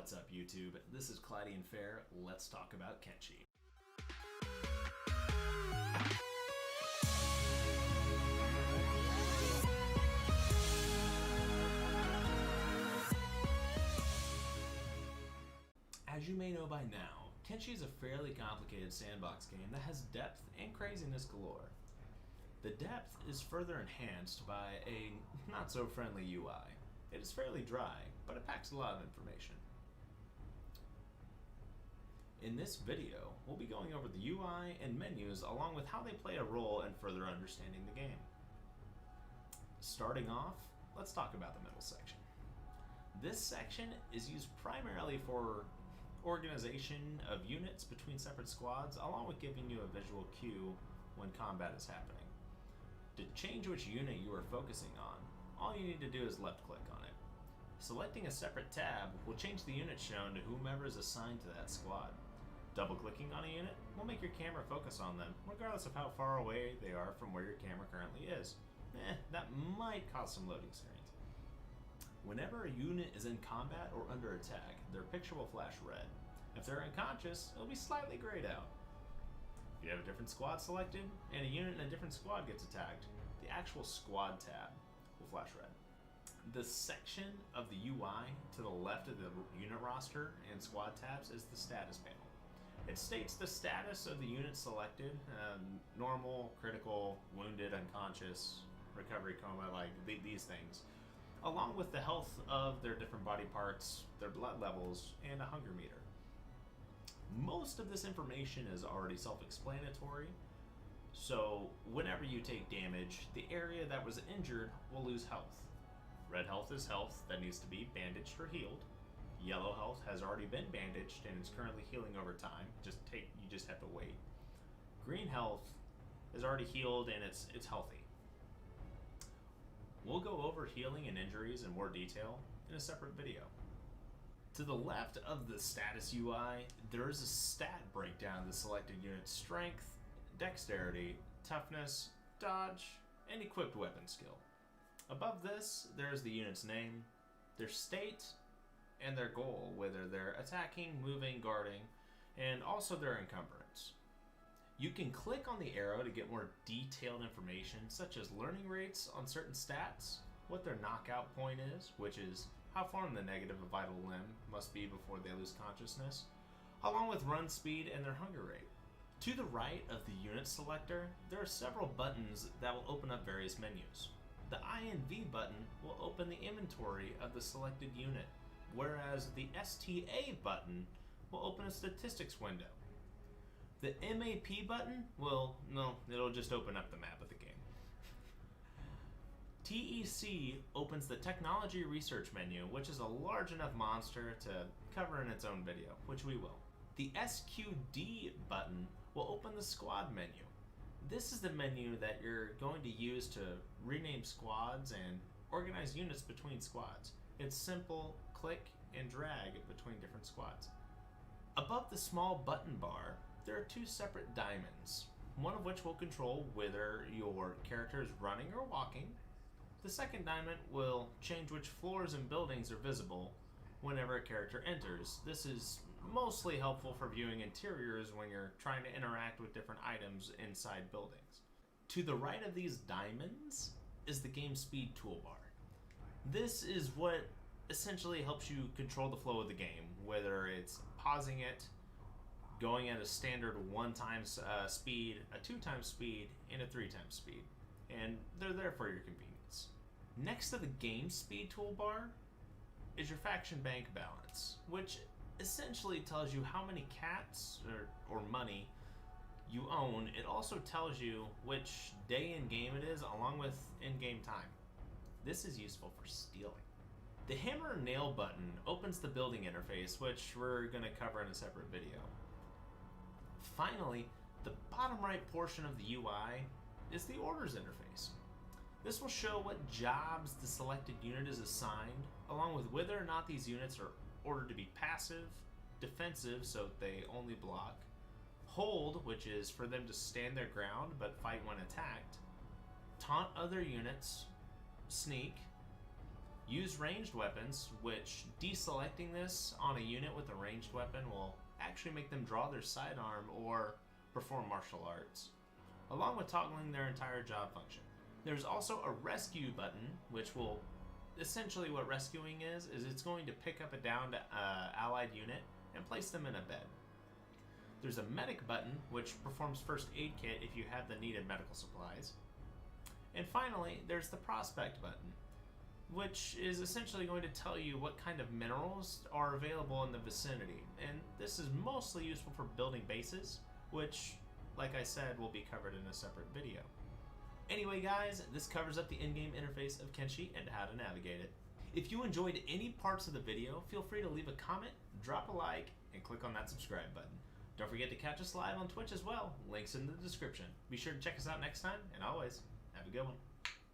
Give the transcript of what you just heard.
What's up, YouTube? This is Cloudy and Fair. Let's talk about Kenshi. As you may know by now, Kenshi is a fairly complicated sandbox game that has depth and craziness galore. The depth is further enhanced by a not-so-friendly UI. It is fairly dry, but it packs a lot of information. In this video, we'll be going over the UI and menus along with how they play a role in further understanding the game. Starting off, let's talk about the middle section. This section is used primarily for organization of units between separate squads, along with giving you a visual cue when combat is happening. To change which unit you are focusing on, all you need to do is left-click on it. Selecting a separate tab will change the unit shown to whomever is assigned to that squad. Double-clicking on a unit will make your camera focus on them, regardless of how far away they are from where your camera currently is. That might cause some loading screens. Whenever a unit is in combat or under attack, their picture will flash red. If they're unconscious, it'll be slightly grayed out. If you have a different squad selected, and a unit in a different squad gets attacked, the actual squad tab will flash red. The section of the UI to the left of the unit roster and squad tabs is the status panel. It states the status of the unit selected, normal, critical, wounded, unconscious, recovery, coma, like these things, along with the health of their different body parts, their blood levels, and a hunger meter. Most of this information is already self-explanatory, so whenever you take damage, the area that was injured will lose health. Red health is health that needs to be bandaged or healed. Yellow health has already been bandaged and is currently healing over time. You just have to wait. Green health is already healed and it's healthy. We'll go over healing and injuries in more detail in a separate video. To the left of the status UI, there is a stat breakdown of the selected unit's strength, dexterity, toughness, dodge, and equipped weapon skill. Above this, there is the unit's name, their state, and their goal, whether they're attacking, moving, guarding, and also their encumbrance. You can click on the arrow to get more detailed information, such as learning rates on certain stats, what their knockout point is, which is how far in the negative a vital limb must be before they lose consciousness, along with run speed and their hunger rate. To the right of the unit selector, there are several buttons that will open up various menus. The I and V button will open the inventory of the selected unit, whereas the STA button will open a statistics window. The MAP button it'll just open up the map of the game. TEC opens the Technology Research menu, which is a large enough monster to cover in its own video, which we will. The SQD button will open the Squad menu. This is the menu that you're going to use to rename squads and organize units between squads. It's simple, click and drag between different squads. Above the small button bar, there are two separate diamonds, one of which will control whether your character is running or walking. The second diamond will change which floors and buildings are visible whenever a character enters. This is mostly helpful for viewing interiors when you're trying to interact with different items inside buildings. To the right of these diamonds is the game speed toolbar. This is what essentially helps you control the flow of the game, whether it's pausing it, going at a standard 1x speed, a 2x speed, and a 3x speed. And they're there for your convenience. Next to the game speed toolbar is your faction bank balance, which essentially tells you how many cats or money you own. It also tells you which day in game it is, along with in-game time. This is useful for stealing. The hammer and nail button opens the building interface, which we're going to cover in a separate video. Finally, the bottom right portion of the UI is the orders interface. This will show what jobs the selected unit is assigned, along with whether or not these units are ordered to be passive, defensive, so they only block, hold, which is for them to stand their ground but fight when attacked, taunt other units, sneak, Use ranged weapons, which deselecting this on a unit with a ranged weapon will actually make them draw their sidearm or perform martial arts, along with toggling their entire job function. There's also a rescue button, which will essentially what rescuing is it's going to pick up a downed allied unit and place them in a bed. There's a medic button, which performs first aid kit if you have the needed medical supplies. And finally, there's the prospect button, which is essentially going to tell you what kind of minerals are available in the vicinity. And this is mostly useful for building bases, which, like I said, will be covered in a separate video. Anyway guys, this covers up the in-game interface of Kenshi and how to navigate it. If you enjoyed any parts of the video, feel free to leave a comment, drop a like, and click on that subscribe button. Don't forget to catch us live on Twitch as well, links in the description. Be sure to check us out next time, and always, have a good one.